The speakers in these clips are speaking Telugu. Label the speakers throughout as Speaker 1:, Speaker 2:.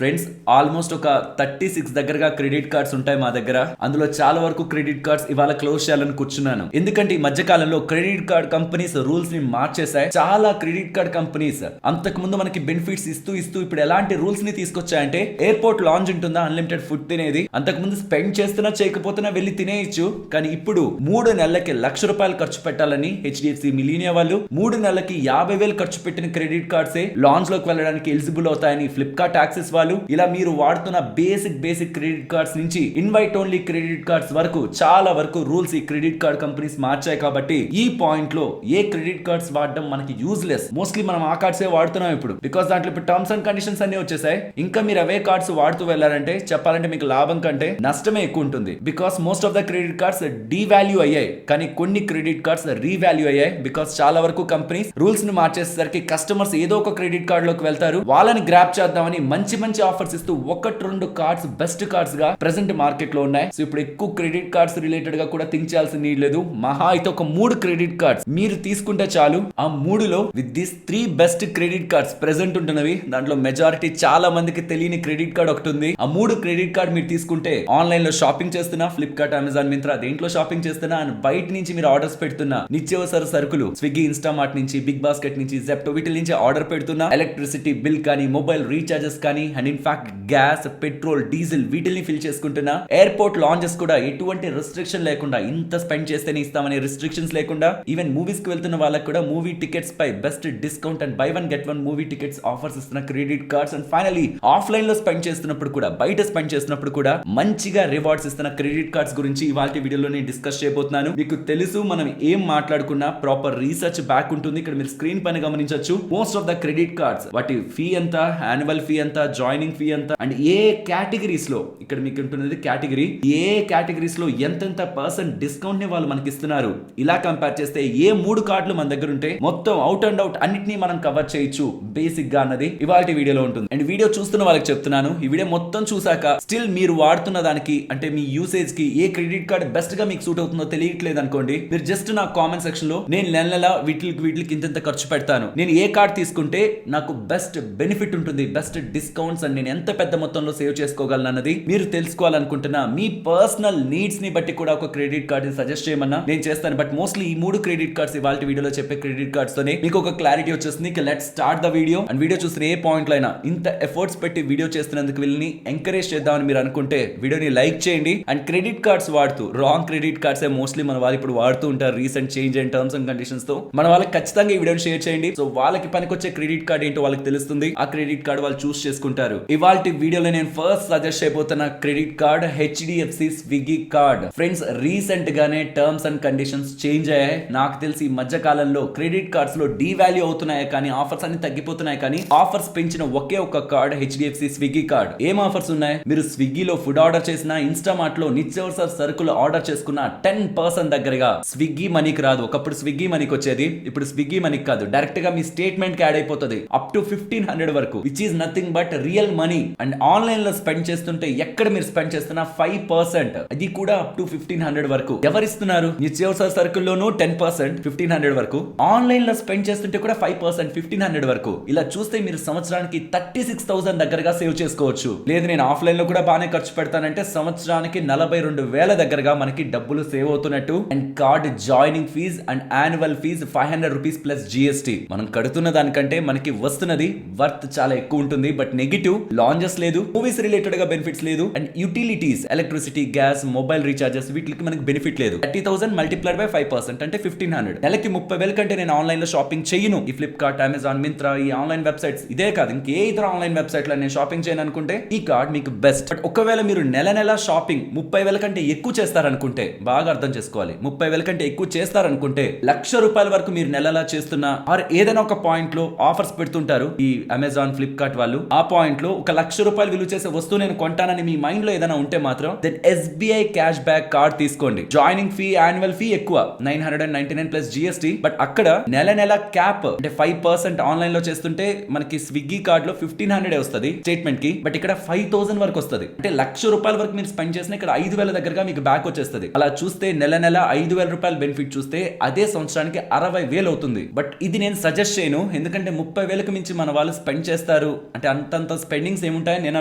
Speaker 1: ఫ్రెండ్స్ ఆల్మోస్ట్ ఒక 36 దగ్గరగా క్రెడిట్ కార్డ్స్ ఉంటాయి మా దగ్గర. అందులో చాలా వరకు క్రెడిట్ కార్డ్స్ ఇవాళ క్లోజ్ చేయాలని కూర్చున్నాను. ఎందుకంటే ఈ మధ్య కాలంలో క్రెడిట్ కార్డ్ కంపెనీస్ రూల్స్ ని మార్చేశాయి. చాలా క్రెడిట్ కార్డ్ కంపెనీస్ అంతకు ముందు మనకి బెనిఫిట్స్ ఇస్తూ ఇప్పుడు ఎలాంటి రూల్స్ ని తీసుకొచ్చాయంటే, ఎయిర్పోర్ట్ లాంజ్ ఉంటుందా అన్లిమిటెడ్ ఫుడ్ తినేది, అంతకు ముందు స్పెండ్ చేస్తున్నా చేయకపోతున్నా వెళ్ళి తినేయచ్చు. కానీ ఇప్పుడు 3 నెలలకి ₹1,00,000 ఖర్చు పెట్టాలని హెచ్డిఎఫ్సి మిలీనియా వాళ్ళు 3 నెలలకి 50,000 ఖర్చు పెట్టిన క్రెడిట్ కార్డ్సే లాంచ్ లోకి వెళ్ళడానికి ఎలిజిబుల్ అవుతాయని ఫ్లిప్కార్ట్ యాక్సెస్ వాళ్ళు, ఇలా మీరు వాడుతున్న బేసిక్ క్రెడిట్ కార్డ్స్ నుంచి ఇన్వైట్ ఓన్లీ క్రెడిట్ కార్డ్స్ వరకు చాలా వరకు రూల్స్ ఈ క్రెడిట్ కార్డ్ కంపెనీస్ మార్చాయి. కాబట్టి ఈ పాయింట్ లో ఏ క్రెడిట్ కార్డ్స్ వాడడం మనకి యూజ్లెస్. మోస్ట్లీ మనం ఆ కార్డ్స్ వాడుతున్నాం ఇప్పుడు, బికాస్ దాంట్లో ఇప్పుడు టర్మ్స్ అండ్ కండిషన్స్ అన్ని వచ్చేసాయి. ఇంకా మీరు అవే కార్డ్స్ వాడుతూ వెళ్ళారంటే చెప్పాలంటే మీకు లాభం కంటే నష్టమే ఎక్కువ ఉంటుంది. Because most of the credit cards devalue అయ్యాయి, కానీ కొన్ని క్రెడిట్ కార్డ్స్ రీవాల్యూ అయ్యాయి. బికాస్ చాలా వరకు కంపెనీస్ రూల్స్ ని మార్చేసరికి కస్టమర్స్ ఏదో ఒక క్రెడిట్ కార్డ్ లోకి వెళ్తారు. వాళ్ళని గ్రాప్ చేద్దామని మంచి ఆఫర్స్ ఇస్తూ 1-2 కార్డ్స్ బెస్ట్ కార్డ్స్ గా ప్రెసెంట్ మార్కెట్ లో ఉన్నాయి. సో ఇప్పుడు ఎక్కువ క్రెడిట్ కార్డ్స్ రిలేటెడ్ గా కూడా థింక్ చేయాల్సిన నీడ్ లేదు. మహా అయితే ఒక 3 క్రెడిట్ కార్డ్స్ మీరు తీసుకుంటే చాలు. ఆ 3లో with this 3 best credit cards present ఉంటున్నవి. దాంట్లో మెజారిటీ చాలా మందికి తెలియని క్రెడిట్ కార్డ్ ఒకటి ఉంది. ఆ 3 క్రెడిట్ కార్డ్ మీరు తీసుకుంటే ఆన్లైన్ లో షాపింగ్ చేస్తున్నా, ఫ్లిప్కార్ట్, అమెజాన్, మింత్రా దేంట్లో షాపింగ్ చేస్తున్నా, అండ్ బయట నుంచి మీరు ఆర్డర్స్ పెడుతున్నా, నిత్యావసర సరుకులు స్విగ్గీ, ఇన్స్టామార్ట్ నుంచి, బిగ్ బాస్కెట్ నుంచి, జెప్టో వీటి నుంచి ఆర్డర్ పెడుతున్నా, ఎలక్ట్రిసిటీ బిల్ కానీ, మొబైల్ రీఛార్జెస్ కానీ, and in fact gas, petrol, diesel వీటిని ఫిల్ చేసుకుంటున్నా, ఎయిర్పోర్ట్ లాంచెస్ కూడా ఎటువంటి రిస్ట్రిక్షన్ లేకుండా ఇంత స్పెండ్ చేస్తేనే ఇస్తామనే రిస్ట్రిక్షన్స్ లేకుండా, ఈవెన్ మూవీస్ కి వెళ్తున్న వాళ్ళకి కూడా మూవీ టికెట్స్ పై best discount and buy 1 get 1 movie tickets offers ఇస్తున్న credit cards, and finally offline లో స్పెండ్ చేస్తున్నప్పుడు కూడా, బయట స్పెండ్ చేస్తున్నప్పుడు కూడా మంచిగా రివార్డ్స్ ఇస్తున్న క్రెడిట్ కార్డ్స్ గురించి ఇవాళ వీడియోలో నేను డిస్కస్ చేయబోతున్నాను. మీకు తెలుసు మనం ఏం మాట్లాడుకున్నా ప్రాపర్ రీసెర్చ్ బ్యాక్ ఉంటుంది. ఇక్కడ మీరు స్క్రీన్ పైన గమనించవచ్చు. Most of the credit cards వాటి ఫీ ఎంత, యాన్యువల్ ఫీ ఎంత, జాయినింగ్ ఫీ ఎంత, అండ్ ఏ కేటగిరీస్ లో, ఇక్కడ మీకు ఉంటున్నది కేటగిరీ, ఏ కేటగిరీస్ లో ఎంతెంత పర్సెంట్ డిస్కౌంట్ ని వాళ్ళు మనకి ఇస్తున్నారు. ఇలా కంపేర్ చేస్తే ఏ 3 కార్డులు మన దగ్గర ఉంటే మొత్తం అవుట్ అండ్ అవుట్ అన్నిటినీ మనం కవర్ చేయొచ్చు బేసిక్ గా అన్నది ఇవాళ వీడియోలో ఉంటుంది. అండ్ వీడియో చూస్తున్న వాళ్ళకి చెప్తున్నాను, ఈ వీడియో మొత్తం చూసాక స్టిల్ మీరు వాడుతున్న దానికి అంటే మీ యూసేజ్ కి ఏ క్రెడిట్ కార్డ్ బెస్ట్ గా మీకు సూట్ అవుతుందో తెలియట్లేదు అనుకోండి, మీరు జస్ట్ నా కామెంట్ సెక్షన్ లో నేను నెల వీటికి ఇంత ఖర్చు పెడతాను, నేను ఏ కార్డ్ తీసుకుంటే నాకు బెస్ట్ బెనిఫిట్ ఉంటుంది, బెస్ట్ డిస్కౌంట్స్, అండ్ నేను ఎంత పెద్ద మొత్తంలో సేవ్ చేసుకోగలను అన్నది మీరు తెలుసుకోవాలనుకుంటున్నా. మీ పర్సనల్ నీడ్స్ ని బట్టి కూడా ఒక క్రెడిట్ కార్డ్ ని సజెస్ట్ చేయమన్నా నేను చేస్తాను. బట్ మోస్ట్లీ ఈ 3 క్రెడిట్ కార్డ్స్ ఇవాళ వీడియోలో చెప్పే క్రెడిట్ కార్డ్స్ తోనే మీకు ఒక క్లారిటీ వచ్చేస్తుంది. Let's start the video. And video చూసిన ఏ పాయింట్ లో అయినా ఇంత ఎఫర్ట్స్ పెట్టి వీడియో చేస్తున్నందుకు వీళ్ళని ఎంకరేజ్ చేద్దామని మీరు అనుకుంటే వీడియోని లైక్ చేయండి. అండ్ క్రెడిట్ కార్డ్స్ వాడుతూ రాంగ్ క్రెడిట్ కార్డ్స్ మోస్ట్లీ మన వాళ్ళు ఇప్పుడు వాడుతూ ఉంటారు. Recent change and terms and conditions తో మన వాళ్ళకి ఖచ్చితంగా ఈ వీడియోని షేర్ చేయండి. సో వాళ్ళకి పనికొచ్చే క్రెడిట్ కార్డ్ ఏంటో వాళ్ళకి తెలుస్తుంది. ఆ క్రెడిట్ కార్డ్ వాళ్ళు చూస్ చేసుకుంటారు. ఇవాళ వీడియోలో నేను ఫస్ట్ సజెస్ట్ చేయబోతున్న credit card HDFC Swiggy card. Friends recent గానే టర్మ్స్ అండ్ కండిషన్స్ చేంజ్ అయ్యాయి. నాకు తెలిసి ఈ మధ్య కాలంలో క్రెడిట్ కార్డ్స్ లో డీవాల్యూ అవుతున్నాయి, కానీ ఆఫర్స్ అన్ని తగ్గిపోతున్నాయి. కానీ ఆఫర్స్ పెంచిన ఒకే ఒక కార్డ్ హెచ్డిఎఫ్సి స్విగ్గీ కార్డ్. ఏం ఆఫర్స్ ఉన్నాయి? మీరు స్విగ్గీలో ఫుడ్ ఆర్డర్ చేసిన, ఇన్స్టామార్ట్ లో నిత్యావసర సరుకులు ఆర్డర్ చేసుకున్న 10% దగ్గరగా స్విగ్గీ మనీకి రాదు. ఒకప్పుడు స్విగ్గీ మనీకి వచ్చేది, ఇప్పుడు స్విగ్గీ మనీకి కాదు, డైరెక్ట్ గా మీ స్టేట్మెంట్ కి యాడ్ అయిపోతుంది. అప్ టు 1500 వరకు, which is nothing but real money. And online లో స్పెండ్ చేస్తుంటే ఎక్కడ మీరు స్పెండ్ చేస్తున్న 5%, అది కూడా అప్ టు 1500 వరకు ఎవరిస్తున్నారు? నిత్యావసర సరుకుల్లోనూ 10%, 1500 వరకు. ఆన్లైన్ లో స్పెండ్ చేస్తుంటే కూడా 5%, 1500 వరకు. ఇలా చూస్తే మీరు సంవత్సరానికి 36,000 దగ్గరగా సేవ్ చేసుకోవచ్చు. లేదు నేను ఆఫ్లైన్ లో కూడా బాగానే ఖర్చు పెడతానంటే సంవత్సరానికి 42,000 దగ్గరగా మనకి డబ్బులు సేవ్ అవుతున్నట్టు. And card joining fee and annual fee ₹500 plus GST. మనం కడుతున్న దానికంటే మనకి వస్తున్నది వర్త్ చాలా ఎక్కువ ఉంటుంది. బట్ నెగిటివ్, లాంచెస్ లేదు, మూవీస్ రిలేటెడ్ గా బెనిఫిట్స్ లేదు, and utilities, electricity, gas, mobile recharges వీటికి మనకి బెనిఫిట్ లేదు. 30,000 మల్టిప్లైడ్ బై 5% అంటే 1500. నెలకి 30,000 కంటే నేను ఆన్లైన్ లో షాపింగ్ చేయను. ఈ ఫ్లిప్కార్ట్, అమెజాన్, మింత్రా ఈ ఆన్లైన్ వెబ్సైట్స్ ఇదే కాదు, ఇంకే ఇతర ఆన్లైన్ వెబ్సైట్ లో నేను షాపింగ్ చేయను అనుకుంటే ఈ కార్డ్ మీకు బెస్ట్. బట్ ఒకవేళ మీరు నెల షాపింగ్ 30,000 కంటే ఎక్కువ చేస్తారనుకుంటే, బాగా అర్థం చేసుకోవాలి, 30,000 కంటే ఎక్కువ చేస్తారనుకుంటే ₹1,00,000 వరకు మీరు నెలలా చేస్తున్నా, ఆర్ ఏదైనా ఒక పాయింట్ లో ఆఫర్స్ పెడుతుంటారు ఈ అమెజాన్, ఫ్లిప్కార్ట్ వాళ్ళు. ఆ పాయింట్ లో ఒక ₹1,00,000 విలువ చేసే వస్తువు నేను కొంటానని మీ మైండ్ లో ఏదైనా ఉంటే మాత్రం then SBI cash back card తీసుకోండి. జాయినింగ్ ఫీ, యాన్యువల్ ఫీ ఎక్కువ 999 ప్లస్ జిఎస్టీ. బట్ అక్కడ నెల క్యాప్ అంటే 5% ఆన్లైన్ లో చేస్తుంటే మనకి స్విగ్గీ కార్డ్ లో 1500 వస్తుంది స్టేట్మెంట్ కి. బట్ ఇక్కడ 5,000 వరకు వస్తుంది. అంటే ₹1,00,000 వరకు మీరు స్పెండ్ చేసిన ఇక్కడ 5,000 దగ్గరగా మీకు బ్యాక్ వచ్చేస్తుంది. అలా చూస్తే నెల ₹5,000 బెనిఫిట్ చూస్తే అదే సంవత్సరానికి 60,000 అవుతుంది. బట్ ఇది నేను సజెస్ట్ చేయను, ఎందుకంటే 30,000కి మించి మన వాళ్ళు స్పెండ్ చేస్తారు అంటే అంతంత స్పెండింగ్స్ ఏముంటాయని నేను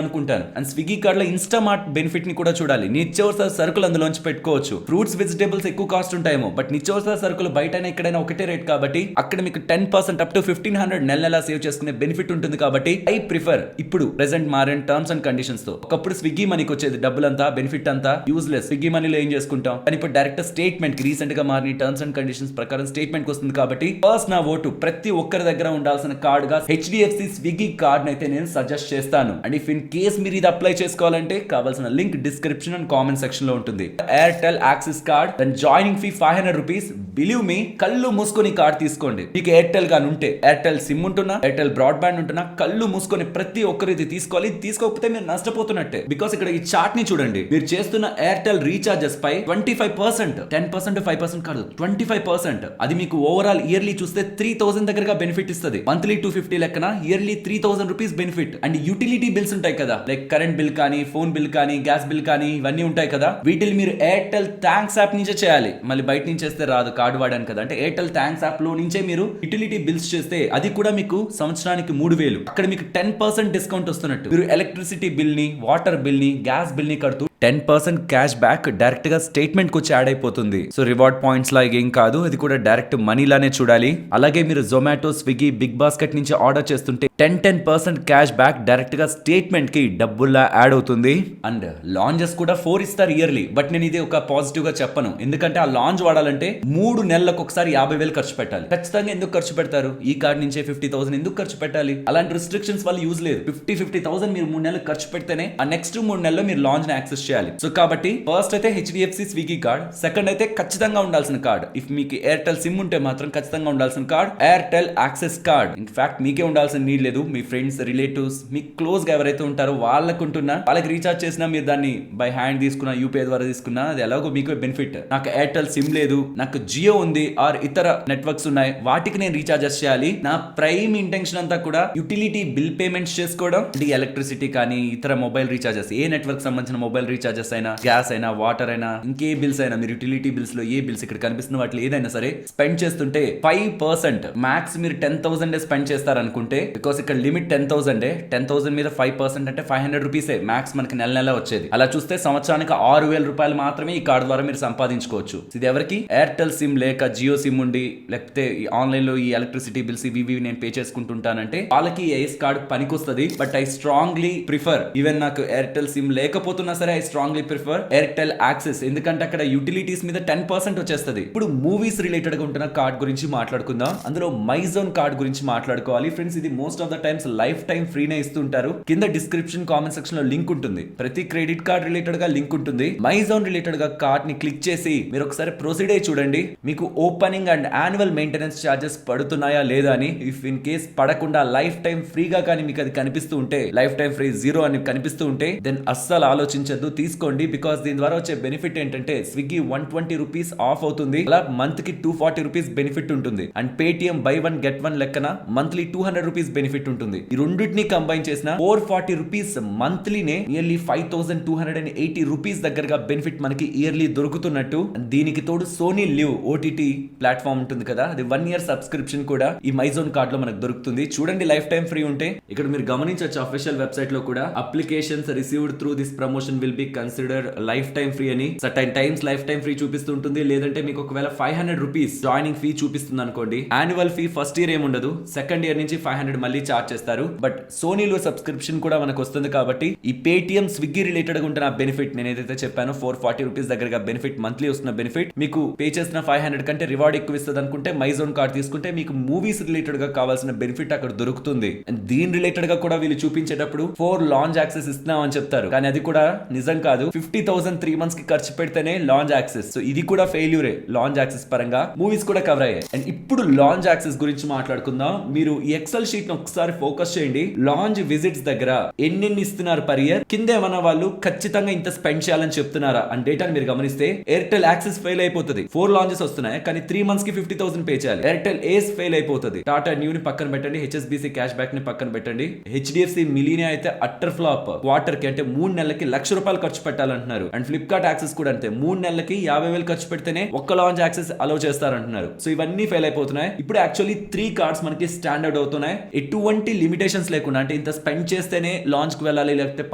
Speaker 1: అనుకుంటాను. అండ్ స్విగ్గీ కార్డ్ లో ఇన్స్టామార్ట్ బెనిఫిట్ ని కూడా చూడాలి. నిత్యావసర సరుకులు అందులోంచి పెట్టుకోవచ్చు. ఫ్రూట్స్ వెజిటేబుల్స్ ఎక్కువ కాస్ట్ ఉంటాయేమో, బట్ నిత్యావసర సరుకులు బయట ఎక్కడైనా ఒకటే రేట్ కాబట్టి అక్కడ మీకు 10% అప్ టు 1500 నెల సేవ్ చేసుకునే బెనిఫిట్ ఉంటుంది. కాబట్టి ఐ ప్రిఫర్ ఇప్పుడు ప్రెసెంట్ మారిన టర్మ్స్ అండ్ కండిషన్స్ తో. ఒకప్పుడు స్విగ్గీ మనీకి వచ్చేది డబ్బులంతా బెనిఫిట్ అంతా యూజ్లెస్. స్విగ్గీ మనీలో ఏం చేసుకుంటాం, కానీ ఇప్పుడు డైరెక్ట్ స్టేట్మెంట్ కి రీసెంట్ గా మారిన టర్మ్స్ అండ్ కండిషన్స్ ప్రకారం స్టేట్మెంట్ కి వస్తుంది. కాబట్టి ఫస్ట్ నా ఓటు ప్రతి ఒక్కరి దగ్గర ఉండాల్సిన కార్డ్ గా HDFC స్విగ్గీ కార్డ్ అయితే నేను సజెస్ట్ చేస్తాను. అండ్ ఇఫ్ ఇన్ కేస్ మీరు ఇది అప్లై చేసుకోవాలంటే కావాల్సిన link description and comment section లో ఉంటుంది. Airtel Axis card, then joining fee 500 rupees. Believe me, కళ్ళు మూసుకొని కార్డ్ తీసుకోండి. మీకు ఎయిర్టెల్ గాని ఉంటే, ఎయిర్టెల్ సిమ్ ఉంటున్నా, ఎయిర్టెల్ బ్రాడ్బ్యాండ్ ఉంటున్నా, కళ్ళు మూసుకొని ప్రతి ఒక్కరు ఇది తీసుకోవాలి. తీసుకోకపోతే మీరు నష్టపోతున్నట్టే. బికాస్ ఇక్కడ ఈ చార్ట్ ని చూడండి. మీరు చేస్తున్న ఎయిర్టెల్ రీఛార్జెస్ పై 25%, 10% 5% కాదు, 25%. అది మీకు ఓవరాల్ ఇయర్లీ చూస్తే 3000 దగ్గరగా బెనిఫిట్ ఇస్తుంది. మంత్లీ 250 లెక్కన yearly 3000 rupees benefit. And utility bills ఉంటాయి కదా, లైక్ కరెంట్ బిల్ కానీ, ఫోన్ బిల్ కానీ, గ్యాస్ బిల్ కానీ, ఇవన్నీ ఉంటాయి కదా. వీటిని మీరు ఎయిర్టెల్ థ్యాంక్స్ యాప్ నుంచే చేయాలి. మళ్ళీ బయట నుంచి చేస్తే రాదు, కార్డు వాడాను కదా. అంటే ఎయిర్టెల్ థ్యాంక్స్ యాప్ లో నుంచే మీరు యూటిలిటీ బిల్స్ చేస్తే అది కూడా మీకు సంవత్సరానికి 3000. అక్కడ మీకు 10% డిస్కౌంట్ వస్తున్నట్టు. మీరు ఎలక్ట్రిసిటీ బిల్ ని, వాటర్ బిల్ ని, గ్యాస్ బిల్ ని కడుతూ 10% క్యాష్ బ్యాక్ డైరెక్ట్ గా స్టేట్మెంట్ కు వచ్చి యాడ్ అయిపోతుంది. సో రివార్డ్ పాయింట్స్ లాగా ఏం కాదు, అది కూడా డైరెక్ట్ మనీలానే చూడాలి. అలాగే మీరు జొమాటో, స్విగ్గీ, బిగ్ బాస్కెట్ నుంచి ఆర్డర్ చేస్తుంటే 10% క్యాష్ బ్యాక్ డైరెక్ట్ గా స్టేట్మెంట్ కి డబ్బుల్లా యాడ్ అవుతుంది. అండ్ లాంచెస్ కూడా 4 ఇస్తారు ఇయర్లీ. బట్ నేను ఇది ఒక పాజిటివ్ గా చెప్పను, ఎందుకంటే ఆ లాంచ్ వాడాలంటే 3 నెలలకు ఒకసారి 50,000 ఖర్చు పెట్టాలి. ఖచ్చితంగా ఎందుకు ఖర్చు పెడతారు? ఈ కార్డ్ నుంచే 50,000 ఎందుకు ఖర్చు పెట్టాలి? అలాంటి రిస్ట్రిక్షన్స్ వల్ల యూజ్ లేదు. 50,000 మీరు 3 నెలలు ఖర్చు పెడితేనే ఆ నెక్స్ట్ 3 నెలల్లో మీరు లాంచ్ ని యాక్సెస్ చేయాలి. సో కాబట్టి ఫస్ట్ అయితే HDFC స్విగ్గీ కార్డ్, సెకండ్ అయితే ఖచ్చితంగా ఉండాల్సిన కార్డ్, ఇఫ్ మీకు ఎయిర్టెల్ సిమ్ ఉంటే మాత్రం ఖచ్చితంగా ఉండాల్సిన card Airtel access card. In fact మీకే ఉండాల్సిన నీడ్ లేదు, మీ ఫ్రెండ్స్, రిలేటివ్స్, మీకు క్లోజ్ గా ఎవరైతే ఉంటారో వాళ్ళకి రీఛార్జ్ చేసినా, మీరు దాన్ని బై హ్యాండ్ తీసుకున్నా, యూపీఐ ద్వారా తీసుకున్నా, అది ఎలాగో మీకు బెనిఫిట్. నాకు ఎయిర్టెల్ సిమ్ లేదు, నాకు జియో ఉంది ఆర్ ఇతర నెట్వర్క్స్ ఉన్నాయి, వాటికి నేను రీఛార్జెస్ చేయాలి. నా ప్రైమ్ ఇంటెన్షన్ అంతా కూడా యూటిలిటీ బిల్ పేమెంట్స్ చేసుకోవడం. ఎలక్ట్రిసిటీ కానీ, ఇతర మొబైల్ రీఛార్జెస్, ఏ నెట్వర్క్ సంబంధించిన మొబైల్ రీఛార్జెస్ అయినా, గ్యాస్ అయినా, వాటర్ అయినా, ఇంకే బిల్స్ అయినా, మీరు యూటిలిటీ బిల్స్ లో ఏ బిల్స్ ఇక్కడ కనిపిస్తున్న వాటిలో ఏదైనా సరే స్పెండ్ చేస్తుంటే 5% మ్యాక్స్ మీరు 10,000 స్పెండ్ చేస్తారనుకుంటే, బికాస్ ఇక్కడ లిమిట్ 10,000, 10,000 మీద 5% అంటే 500 రూపీసే మ్యాక్స్ మనకి నెల వచ్చేది. అలా చూస్తే సంవత్సరానికి 6,000 రూపాయలు మాత్రమే ఈ కార్డు ద్వారా మీరు సంపాదించుకోవచ్చు. ఇది ఎవరికి? ఎయిర్టెల్ సిమ్ లేక జియో సిమ్ ఉండి, లేకపోతే ఆన్లైన్ లో ఈ ఎలక్ట్రిసిటీ బిల్స్ ఇవి నేను పే చేసుకుంటుంటానంటే వాళ్ళకి ఏఎస్ కార్డు పనికొస్తుంది. But I strongly prefer, even నాకు ఎయిర్టెల్ సిమ్ లేకపోతున్నా సరే, I strongly prefer Airtel access. ఎందుకంటే అక్కడ యూటిలిటీస్ మీద 10% వచ్చేస్తుంది. ఇప్పుడు మూవీస్ రిలేటెడ్ గా ఉంటున్న కార్డ్ గురించి మాట్లాడుకుందాం. అందులో మైజోన్ కార్డ్ గురించి మాట్లాడుకోవాలి ఫ్రెండ్స్. ఇది most of the times life time ఫ్రీనే ఇస్తుంటారు. కింద డిస్క్రిప్షన్, కామెంట్ సెక్షన్ లో లింక్ ఉంటుంది. ప్రతి క్రెడిట్ కార్డ్ రిలేటెడ్ గా లింక్ ఉంటుంది. మైజోన్ రిలేటెడ్ గా కార్డ్ ని క్లిక్ చేసి మీరు ఒకసారి ప్రొసీడ్ అయ్యి చూడండి, మీకు opening and annual maintenance charges పడుతున్నాయా లేదా అని. ఇఫ్ ఇన్ కేస్ పడకుండా లైఫ్ టైం ఫ్రీగా కానీ మీకు అది కనిపిస్తూ ఉంటే, లైఫ్ టైం ఫ్రీ 0 అని కనిపిస్తూ ఉంటే, దెన్ అస్సలు ఆలోచించద్దు, తీసుకోండి. బికాస్ దీని ద్వారా వచ్చే బెనిఫిట్ ఏంటంటే స్విగ్గీ 120 రూపీస్ ఆఫ్ అవుతుంది. అలా మంత్ కి 240 రూపీస్ బెనిఫిట్ ఉంటుంది. అండ్ పేటిఎం బై 1 గెట్ 1 లెక్కన మంత్లీ 200 రూపీస్ బెనిఫిట్ ఉంటుంది. ఈ రెండింటిని కంబైన్ చేసిన 440 రూపీస్ మంత్లీనే నియర్లీ 5,280 రూపీస్ దగ్గరగా బెనిఫిట్ మనకి ఇయర్లీ దొరుకుతున్నట్టు. దీనికి తోడు సోనీ లివ్ ఓటీటీ ప్లాట్ఫామ్ ఉంటుంది కదా, అది 1 ఇయర్ సబ్స్క్రిప్షన్ కూడా ఈ మైజోన్ కార్డ్ లో మనకు దొరుకుతుంది. చూడండి, లైఫ్ టైం ఫ్రీ ఉంటే. ఇక్కడ మీరు గమనించవచ్చు అఫీషియల్ వెబ్సైట్ లో కూడా applications received through this promotion will be consider life time free అని certain times life time free చూపిస్తుంటుంది. లేదంటే మీకు ఒకవేళ 500 రూపీస్ జాయినింగ్ ఫీ చూపిస్తుంది అనుకోండి, యాన్యువల్ ఫీ ఫస్ట్ ఇయర్ ఏముండదు, సెకండ్ ఇయర్ నుంచి 500 మళ్ళీ చార్జ్ చేస్తారు. బట్ సోనీలో సబ్స్క్రిప్షన్ కూడా మనకు వస్తుంది. కాబట్టి ఈ పేటిఎం, స్విగ్గీ రిలేటెడ్ గా ఉంటున్న బెనిఫిట్ నేను ఏదైతే చెప్పానో 440 రూపీస్ దగ్గరగా బెనిఫిట్, మంత్లీ వస్తున్న బెనిఫిట్, మీకు పే చేసిన 500 కంటే రివార్డ్ ఎక్కువ ఇస్తుంది అనుకుంటే మైజోన్ కార్డ్ తీసుకుంటే మీకు మూవీస్ రిలేటెడ్ గా కావాల్సిన బెనిఫిట్ అక్కడ దొరుకుతుంది. అండ్ దీని రిలేటెడ్ గా కూడా వీళ్ళు చూపించేటప్పుడు 4 లాంచ్ యాక్సెస్ ఇస్తున్నాం అని చెప్తారు, కానీ అది కూడా నిజం కాదు. 50,000 3 మంత్స్ కి ఖర్చు పెడితేనే లాంచ్ యాక్సెస్. సో ఇది కూడా ఫెయిల్యూరే లాంచ్ యాక్సెస్ పరంగా. మూవీస్ కూడా కవర్ అయ్యాయి. అండ్ ఇప్పుడు లాంచ్ యాక్సెస్ గురించి మాట్లాడుకుందాం. మీరు ఈ ఎక్సెల్ షీట్ ని ఒకసారి ఫోకస్ చేయండి. లాంచ్ విజిట్స్ దగ్గర ఎన్నెన్ని ఇస్తున్నారు పర్ ఇయర్, కింద ఏమన్నా వాళ్ళు ఖచ్చితంగా ఇంత స్పెండ్ చేయాలని చెప్తున్నారా అని డేటాని మీరు గమనిస్తే, ఎయిర్టెల్ యాక్సెస్ ఫెయిల్ అయిపోతుంది. 4 లాంచెస్ వస్తున్నాయి కానీ 3 మంత్స్ కి 50,000 పే చేయాలి. ఎయిర్టెల్ ఏస్ ఫెయిల్ అయిపోతుంది. టాటా న్యూ ని పక్కన పెట్టండి, HSBC క్యాష్ బ్యాక్ ని పక్కన పెట్టండి. HDFC మిలీనియా అయితే అట్టర్ ఫ్లాప్. క్వార్టర్ కి అంటే 3 నెలలకి ₹1,00,000 ఖర్చు పెట్టాలంటున్నారు. అండ్ ఫ్లిప్కార్ట్ యాక్సెస్ కూడా అంతే, 3 నెలలకి 50,000 ఖర్చు పెడితేనే ఒక్క లాంచ్ యాక్సెస్ అలౌ చేస్తారంటున్నారు. సో ఇవన్నీ ఫెయిల్ అయిపోతున్నాయి. ఇప్పుడు యాక్చువల్లీ 3 కార్డ్స్ మనకి స్టాండర్డ్ అవుతున్నాయి. ఎటువంటి లిమిటేషన్స్ లేకుండా, అంటే ఇంత స్పెండ్ చేస్తేనే లాంచ్ కి వెళ్ళాలి లేకపోతే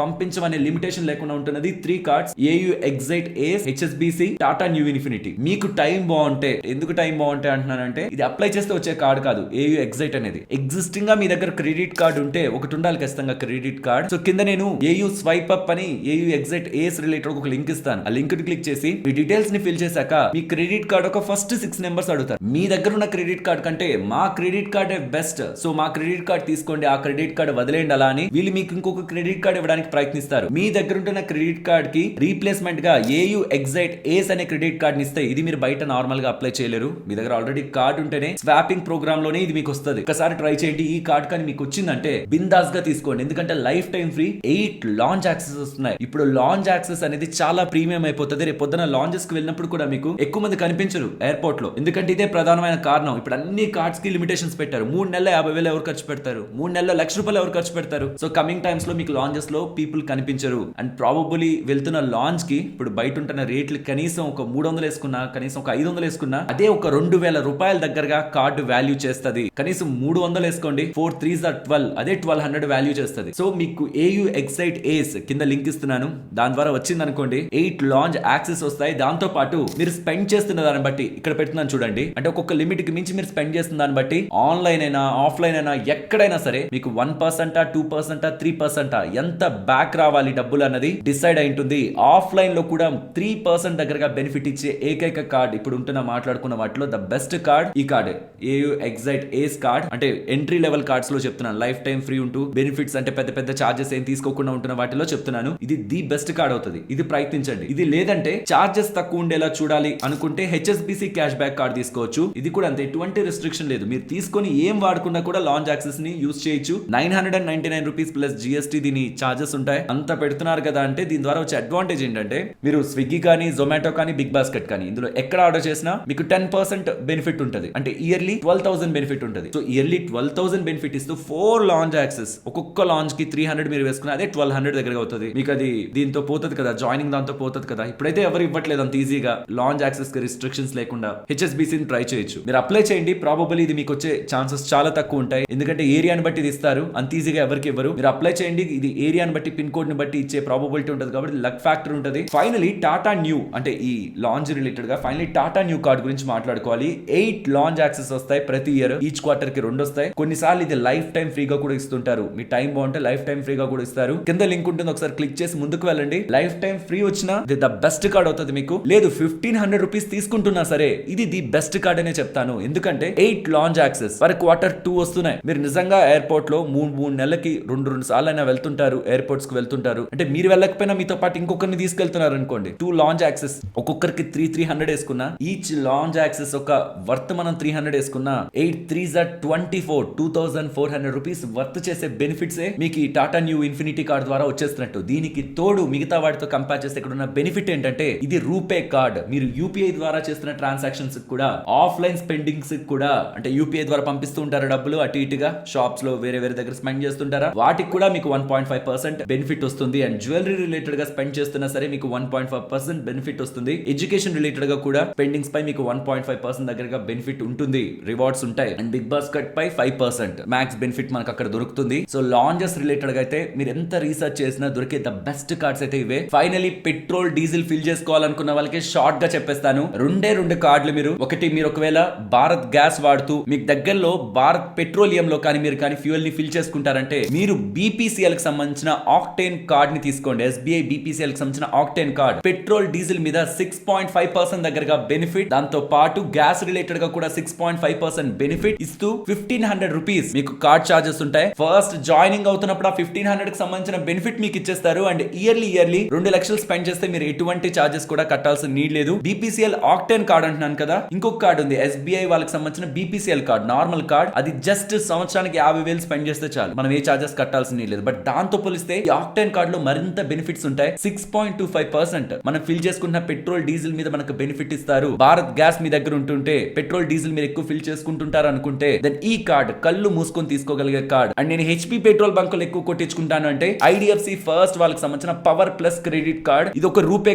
Speaker 1: పంపించమనే లిమిటేషన్ లేకుండా ఉంటున్నది 3 కార్డ్స్. ఏయూ ఎగ్జైట్ ఏస్, హెచ్ఎస్బిసి, టాటా న్యూ ఇన్ఫినిటీ. మీకు టైం బాగుంటే, ఎందుకు టైం బాగుంటే అంటున్నానంటే ఇది అప్లై చేస్తే వచ్చే కార్డ్ కాదు ఏయూ ఎగ్జైట్ అనేది. ఎగ్జిస్టింగ్ గా మీ దగ్గర క్రెడిట్ కార్డ్ ఉంటే, ఒకటి ఉండాలి ఖచ్చితంగా క్రెడిట్ కార్డ్. సో కింద నేను ఏయూ స్వైప్ అప్ అని ఏయూ ఎగ్జైట్ ఏస్ రిలేటెడ్ ఒక లింక్ ఇస్తాను. ఆ లింక్ ని క్లిక్ చేసి మీ డీటెయిల్స్ ని ఫిల్ చేశాక మీ క్రెడిట్ కార్డ్ ఒక ఫస్ట్ 6 నెంబర్స్ అడుగుతారు. మీ దగ్గర ఉన్న క్రెడిట్ కార్డ్ కంటే మా క్రెడిట్ కార్డ్ బెస్ట్, సో మా క్రెడిట్ కార్డ్ తీసుకోండి, ఆ క్రెడిట్ కార్డ్ వదిలేండి అలా అని వీళ్ళు మీకు ఇంకొక క్రెడిట్ కార్డ్ ఇవ్వడానికి ప్రయత్నిస్తారు. మీ దగ్గర ఉంటున్న క్రెడిట్ కార్డ్ కి రీప్లేస్మెంట్ గా ఏయూ ఎగ్జైట్ ఏస్ అనే క్రెడిట్ కార్డ్ ని ఇస్తే, ఇది మీరు బయట నార్మల్ గా అప్లై చేయలేరు. మీ దగ్గర ఆల్రెడీ కార్డ్ ఉంటేనే స్వాపింగ్ ప్రోగ్రామ్ లోనే ఇది మీకు వస్తుంది. ఒకసారి ట్రై చేయండి. ఈ కార్డ్ కానీ మీకు వచ్చిందంటే బిందాస్ గా తీసుకోండి, ఎందుకంటే life time free 8 launch access వస్తున్నాయి. ఇప్పుడు లాంచ్ యాక్సెస్ అనేది చాలా ప్రీమియం అయిపోతుంది. రేపు పొద్దున లాంచెస్ కి వెళ్ళినప్పుడు కూడా మీకు ఎక్కువ మంది కనిపించరు ఎయిర్పోర్ట్ లో, ఎందుకంటే ఇదే ప్రధానమైన కారణం. ఇప్పుడు అన్ని కార్డ్స్ కి లిమిటేషన్స్ పెట్టారు. 3 నెలల 50,000 ఎవరు ఖర్చు పెడతారు? 3 నెలల ₹1,00,000 ఎవరు ఖర్చు పెడతారు? సో కమింగ్ టైమ్స్ లో మీకు లాంచెస్ లో పీపుల్ కనిపించరు. అండ్ ప్రాబబులీ వెళ్తున్న లాంచ్ కి ఇప్పుడు బయట ఉంటున్న రేట్లు కనీసం ఒక 300 వేసుకున్నా, కనీసం ఒక 500 వేసుకున్నా అదే ఒక ₹2,000 దగ్గరగా కార్డు వాల్యూ చేస్తుంది. కనీసం 300 వేసుకోండి, 4 3s are 12, అదే 1200 వాల్యూ చేస్తుంది. సో మీకు ఏయూ ఎగ్జైట్ ఏస్ కింద లింక్ ఇస్తున్నాను, దాని ద్వారా వచ్చింది అనుకోండి 8 లాంచ్ యాక్సెస్ వస్తాయి. దాంతో పాటు మీరు స్పెండ్ చేస్తున్న దాన్ని బట్టి ఇక్కడ పెడుతున్నాను చూడండి, అంటే ఒక్కొక్క లిమిట్ కి మించి మీరు స్పెండ్ చేస్తున్న దాన్ని బట్టి ఆన్లైన్ అయినా ఆఫ్లైన్ అయినా ఎక్కడైనా సరే మీకు 1%, 2%, 3% ఎంత బ్యాక్ రావాలి డబ్బులు అన్నది డిసైడ్ అయి ఉంటుంది. ఆఫ్లైన్ లో కూడా 3% దగ్గరగా బెనిఫిట్ ఇచ్చే ఏకైక కార్డ్ ఇప్పుడు ఉంటున్న మాట్లాడుకున్న వాటిలో ద బెస్ట్ కార్డ్ ఈ card AU Xcite Ace card. అంటే ఎంట్రీ లెవెల్ కార్డ్స్ లో చెప్తున్నాను, లైఫ్ టైం ఫ్రీ ఉంటూ బెనిఫిట్స్ అంటే పెద్ద పెద్ద చార్జెస్ ఏం తీసుకోకుండా ఉంటున్న వాటిలో చెప్తున్నాను. ఇది ది బెస్ట్ కార్డ్ అవుతుంది, ఇది ప్రయత్నించండి. ఇది లేదంటే చార్జెస్ తక్కువ ఉండేలా చూడాలి అనుకుంటే హెచ్ఎస్బిసి క్యాష్ బ్యాక్ కార్డ్ తీసుకోవచ్చు. ఇది కూడా అంతే, ఎటువంటి రెస్ట్రిక్షన్ లేదు. మీరు తీసుకొని ఏం వాడుకున్నా కూడా లాంచ్ యాక్సెస్ ని యూజ్ చేయొచ్చు. ₹999 ప్లస్ జిఎస్టీ దీని చార్జెస్ ఉంటాయి. అంత పెడుతున్నారు కదా అంటే దీని ద్వారా వచ్చే అడ్వాంటేజ్ ఏంటంటే మీరు స్విగ్గీ కానీ, జొమాటో కానీ, బిగ్ బాస్కెట్ కానీ ఇందులో ఎక్కడ ఆర్డర్ చేసినా మీకు 10% బెనిఫిట్ ఉంటుంది. అంటే ఇయర్లీ 12,000 బెనిఫిట్ ఉంటుంది. సో ఇయర్లీ 12,000 బెనిఫిట్ ఇస్తూ 4 లాంచ్ యాక్సెస్, ఒక్కొక్క లాంచ్ కి 300 మీరు వేసుకున్న అదే 1200 దగ్గర అవుతుంది. మీకు అది దీంతో పోతుంది కదా, జాయినింగ్ దాంతో పోతుంది కదా. ఇప్పుడైతే ఎవరు ఇవ్వట్లేదు అంత ఈజీగా లాంచ్ యాక్సెస్ కి రిస్ట్రిక్షన్స్ లేకుండా. హెచ్ఎస్బిసిని ట్రై చేయొచ్చు, మీరు అప్లై చేయండి. ప్రాబబుల్ ఇది మీకు వచ్చే ఛాన్సెస్ చాలా తక్కువ ఉంటాయి, ఎందుకంటే ఏరియాని బట్టి ఇది ఇస్తారు, అంత ఈజీగా ఎవరికి ఇవ్వరు. మీరు అప్లై చేయండి, ఇది ఏరియాని బట్టి పిన్ కోడ్ ని బట్టి ఇచ్చే ప్రాబబిలిటీ ఉంటుంది కాబట్టి లక్ ఫ్యాక్టర్ ఉంటుంది. ఫైనలీ టాటా న్యూ, అంటే ఈ లాంచ్ రిలేటెడ్ గా ఫైనలీ టాటా న్యూ కార్డ్ గురించి మాట్లాడుకోవాలి. 8 లాంచ్ యాక్సెస్ వస్తాయి ప్రతి ఇయర్, ఈచ్ క్వార్టర్ కి 2 వస్తాయి. కొన్నిసార్లు ఇది లైఫ్ టైం ఫ్రీగా కూడా ఇస్తుంటారు. మీ టైం బాగుంటే లైఫ్ టైం ఫ్రీగా కూడా ఇస్తారు. కింద లింక్ ఉంటుంది, ఒకసారి క్లిక్ చేసి ముందుకు వెళ్ళండి. లైఫ్ టైం ఫ్రీ వచ్చినా ఇది ద బెస్ట్ కార్డ్ అవుతుంది మీకు. లేదు ₹1,500 తీసుకుంటున్నా సరే ఇది ది బెస్ట్ కార్డ్ అనే చెప్తాను, ఎందుకంటే 8 లాంచ్ యాక్సెస్ పర్ క్వార్టర్ 2 వస్తున్నాయి. మీరు నిజంగా ఎయిర్పోర్ట్ లో 3 నెలలకి 2 సార్లు అయినా వెళ్తుంటారు, ఎయిర్పోర్ట్స్ కి వెళ్తుంటారు. అంటే మీరు వెళ్ళకపోయినా మీతో పాటు ఇంకొకరిని తీసుకెళ్తున్నారు అనుకోండి, 2 లాంచ్ యాక్సెస్ ఒక్కొక్కరికి 300 వేసుకున్నా, ఈచ్ లాంచ్ యాక్సెస్ ఒక వర్త్ మనం 300 వేసుకున్నా 8 3s are 24, ₹2,400 వర్త్ చేసే బెనిఫిట్స్ మీకు ఈ టాటా న్యూ ఇన్ఫినిటీ కార్డ్ ద్వారా వచ్చేస్తున్నట్టు. దీనికి తోడు మిగతా వాటితో కంపేర్ చేస్తే ఇక్కడ ఉన్న బెనిఫిట్ ఏంటంటే ఇది రూపే కార్డ్. మీరు యూపీఐ ద్వారా చేస్తున్న ట్రాన్సాక్షన్స్ కూడా, ఆఫ్లైన్ స్పెండింగ్స్ కూడా, అంటే యూపీఐ ద్వారా పంపిస్తూ ఉంటారు డబ్బులు అటు ఇటుగా షాప్స్ లో వేరే వేరే దగ్గర స్పెండ్ చేస్తుంటారా, వాటికి కూడా మీకు 1.5% బెనిఫిట్ వస్తుంది. అండ్ జ్యువెలరీ రిలేటెడ్ గా స్పెండ్ చేస్తున్నా సరే మీకు 1.5% బెనిఫిట్ వస్తుంది. ఎడ్యుకేషన్ రిలేటెడ్ గా కూడా స్పెండింగ్స్ పై మీకు 1.5% దగ్గరగా బెనిఫిట్ ఉంటుంది, రివార్డ్స్ ఉంటాయి. అండ్ బిగ్ బాస్కెట్ పై 5% మ్యాక్స్ బెనిఫిట్ మనకు అక్కడ దొరుకుతుంది. సో లాంచెస్ రిలేటెడ్ గా అయితే మీరు ఎంత రీసెర్చ్ చేసినా దొరికే ద బెస్ట్ కార్డ్స్ అయితే ఇవే. ఫైనలీ పెట్రోల్ డీజిల్ ఫిల్ చేసుకోవాలనుకున్న వాళ్ళకి షార్ట్ గా చెప్పేస్తాను, 2 కార్డులు. మీరు ఒకవేళ భారత్ గ్యాస్ వాడుతూ మీకు దగ్గరలో భారత్ పెట్రోలియం లో కానీ మీరు కానీ ఫ్యూయల్ ని ఫిల్ చేసుకుంటారంటే మీరు బీపీసీఎల్ కి సంబంధించిన ఆక్టేన్ కార్డ్ ని తీసుకోండి. ఎస్బీఐ బీపీసీఎల్ కి సంబంధించిన ఆక్టేన్ కార్డ్ పెట్రోల్ డీజిల్ మీద 6.5% దగ్గరగా బెనిఫిట్, దాంతో పాటు గ్యాస్ రిలేటెడ్ గా కూడా 6.5% బెనిఫిట్ ఇస్తూ ₹1,500 మీకు కార్డ్ చార్జెస్ ఉంటాయి. ఫస్ట్ జాయినింగ్ అవుతున్నప్పుడు ఆ 1,500 కి సంబంధించిన బెనిఫిట్ మీకు ఇచ్చేస్తారు. అండ్ ఇయర్లీ 2 లక్షలు స్పెండ్ చేస్తే మీరు ఎటువంటి చార్జెస్ కూడా కట్టాల్సిన నీడ్ లేదు. బీపీసీఎల్ ఆక్టేన్ కార్డ్ అంటున్నాను కదా, ఇంకొక కార్డ్ ఉంది ఎస్బీఐ వాళ్ళకి సంబంధించిన బీపీసీఎల్ కార్డ్, నార్మల్ కార్డ్. అది జస్ట్ సంవత్సరానికి 50,000 స్పెండ్ చేస్తే చాలు, మనం ఏ చార్జెస్ కట్టాల్సిన నీడ్ లేదు. బట్ దాంతో పోలిస్తే ఈ ఆక్టేన్ కార్డ్ లో మరింత బెనిఫిట్స్ ఉంటాయి. 6.25% మనం ఫిల్ చేసుకున్న పెట్రోల్ డీజిల్ మీద మనకు బెనిఫిట్ ఇస్తారు. భారత్ గ్యాస్ మీ దగ్గర ఉంటుంటే పెట్రోల్ డీజిల్ మీరు ఎక్కువ ఫిల్ చేసుకుంటుంటారు అనుకుంటే దెన్ ఈ కార్డ్ కళ్ళు మూసుకొని తీసుకోగలిగే కార్డ్. అండ్ నేను హెచ్పీ పెట్రోల్ బంకులు ఎక్కువ కొట్టించుకుంటాను అంటే ఐడిఎఫ్సి ఫస్ట్ వాళ్ళకి సంబంధించిన power power plus credit card. ఇది ఒక RuPay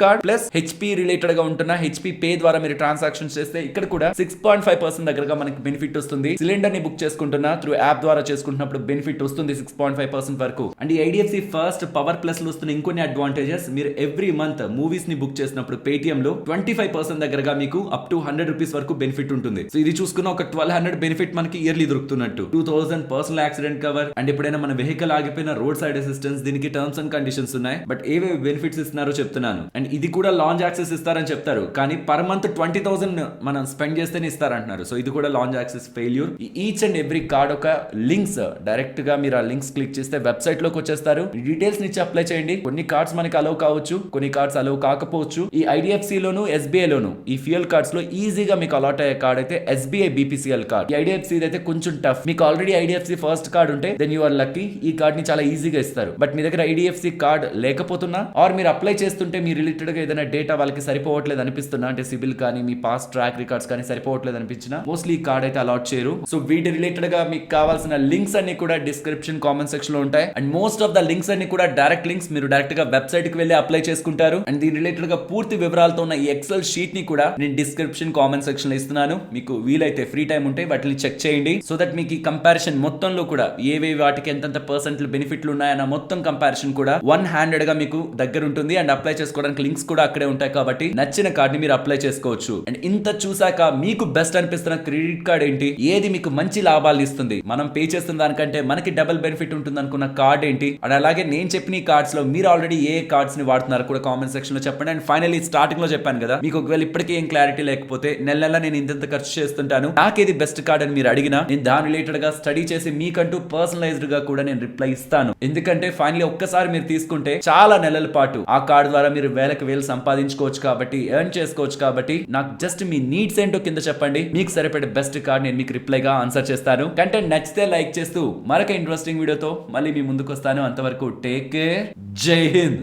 Speaker 1: card plus HP related గా ఉంటున్న హెచ్పి పే ద్వారా మీరు ట్రాన్సాక్షన్ చేస్తే ఇక్కడ కూడా 6.5% దగ్గరగా మనకి బెనిఫిట్ వస్తుంది. సిలిండర్ ని బుక్ చేసుకుంటున్నా త్రూ యాప్ ద్వారా చేసుకుంటున్నప్పుడు బెనిఫిట్ వస్తుంది 6.5% వరకు. అండ్ ఈ ఐడిఎఫ్సి ఫస్ట్ పవర్ ప్లస్ లో వస్తున్న ఇంకొన్ని అడ్వాంటేజెస్, మీరు ఎవ్రీ మంత్ మూవీస్ ని బుక్ చేసినప్పుడు పేటిఎం లో 25% దగ్గరగా మీకు అప్ టు 100 రూపీస్ వరకు బెనిఫిట్ ఉంటుంది. సో ఇది చూసుకున్న ఒక 1200 బెనిఫిట్ మనకి ఇయర్లీ దొరుకుతున్నట్టు. 2000 పర్సనల్ యాక్సిడెంట్ కవర్ అండ్ ఎప్పుడైనా మన వెహికల్ ఆగిపోయిన రోడ్ సైడ్ అసిస్టెన్స్, దీనికి టర్మ్స్ అండ్ కండిషన్స్ ఉన్నాయి. బట్ ఏవేవి బెనిఫిట్స్ ఇస్తున్నారో చెప్తున్నాను. అండ్ ఇది కూడా లాంచ్ యాక్సెస్ ఇస్తారని చెప్తారు, కానీ పర్ మంత్ 20,000 మనం స్పెండ్ చేస్తేనే ఇస్తారంటున్నారు. సో ఇది కూడా launch access failure. Each and every card ఒక లింక్స్, డైరెక్ట్ గా మీరు ఆ లింక్స్ క్లిక్ చేస్తే వెబ్సైట్ లోకి వచ్చేస్తారు. డీటెయిల్స్ నుంచి అప్లై చేయండి. కొన్ని కార్డ్స్ మనకి అలౌ కావచ్చు, కొన్ని కార్డ్స్ అలౌ కాకపోవచ్చు. ఈ ఐడిఎఫ్సి లోను ఎస్బీఐ లోను ఈ ఫ్యూయల్ కార్డ్స్ లో ఈజీగా మీకు అలాట్ అయ్యే కార్డ్ అయితే ఎస్బీఐ బీపీసీఎల్ కార్డ్. ఈ ఐడిఎఫ్సి అయితే కొంచెం టఫ్. మీకు ఆల్రెడీ ఐడిఎఫ్సి ఫస్ట్ కార్డ్ ఉంటే దెన్ యు ఆర్ లక్కీ, ఈ కార్డ్ ని చాలా ఈజీగా ఇస్తారు. బట్ మీ దగ్గర ఐడిఎఫ్సి కార్డ్ లేకపోతున్నా ఆర్ మీరు అప్లై చేస్తుంటే మీ రిలేటెడ్ గా ఏదైనా డేటా వాళ్ళకి సరిపోవట్లేదు అనిపిస్తున్నా, అంటే సిబిల్ కానీ మీ పాస్ట్ ట్రాక్ రికార్డ్స్ కానీ సరిపోవట్లేదు అనిపించినా మోస్ట్లీ ఈ కార్డ్ అయితే అలాట్ చేయరు. సో వీటి రిలేటెడ్ గా మీకు కావాల్సిన లింక్స్ అన్ని కూడా డిస్క్రిప్షన్ కామెంట్ సెక్షన్ లో ఉంటాయి. And most of the links అన్ని కూడా డైరెక్ట్ లింక్స్, మీరు డైరెక్ట్ గా వెబ్సైట్ కి వెళ్ళి అప్లై చేసుకుంటారు. అండ్ దీని రిలేటెడ్ గా పూర్తి వివరాలతో ఉన్న ఈ ఎక్సెల్ షీట్ ని కూడా నేను డిస్క్రిప్షన్ కామెంట్ సెక్షన్ లో ఇస్తున్నాను. మీకు వీలైతే ఫ్రీ టైం ఉంటే వాటిని చెక్ చేయండి. సో దట్ మీకు ఈ కంపారిజన్ మొత్తంలో కూడా ఏవేవి వాటికి ఎంతెంత పర్సెంట్లు బెనిఫిట్లు ఉన్నాయన్న మొత్తం కంపారిజన్ కూడా 100 గా మీకు దగ్గర ఉంటుంది. అండ్ అప్లై చేసుకోవడానికి లింక్స్ కూడా అక్కడే ఉంటాయి కాబట్టి నచ్చిన కార్డ్ ని మీరు అప్లై చేసుకోవచ్చు. అండ్ ఇంత చూసాక మీకు బెస్ట్ అనిపిస్తున్న క్రెడిట్ కార్డ్ ఏంటి, ఏది మీకు మంచి లాభాలు ఇస్తుంది, మనం పే చేస్తున్న దానికంటే మనకి డబుల్ బెనిఫిట్ ఉంటుంది అనుకున్న కార్డ్ ఏంటి, అండ్ అలాగే నేను చెప్పిన ఈ కార్డ్స్ లో మీరు ఆల్రెడీ ఏ కార్డ్స్ ని వాడుతున్నారు కూడా కామెంట్ సెక్షన్ లో చెప్పండి. అండ్ ఫైనల్లీ స్టార్టింగ్ లో చెప్పాను కదా, మీకు ఒకవేళ ఇప్పటికీ ఏం క్లారిటీ లేకపోతే నెల నేను ఇంత ఖర్చు చేస్తుంటాను, నాకేది బెస్ట్ కార్డ్ అని మీరు అడిగినా నేను దాని రిలేటెడ్ గా స్టడీ చేసి మీకంటూ పర్సనలైజ్డ్ గా కూడా నేను రిప్లై ఇస్తాను. ఎందుకంటే ఫైనల్లీ ఒక్కసారి మీరు తీసుకుంటే చాలా నెలల పాటు ఆ కార్డ్ ద్వారా మీరు వేలకు వేలు సంపాదించుకోవచ్చు కాబట్టి, ఎర్న్ చేసుకోవచ్చు కాబట్టి, నాకు జస్ట్ మీ నీడ్స్ ఏంటో కింద చెప్పండి, మీకు సరిపడే బెస్ట్ కార్డ్ నేను మీకు రిప్లైగా ఆన్సర్ చేస్తాను. కంటెంట్ నచ్చితే లైక్ చేస్తూ మరొక ఇంట్రెస్టింగ్ వీడియోతో మళ్ళీ మీ ముందుకు వస్తాను. అంతవరకు టేక్ కేర్, జై హింద్.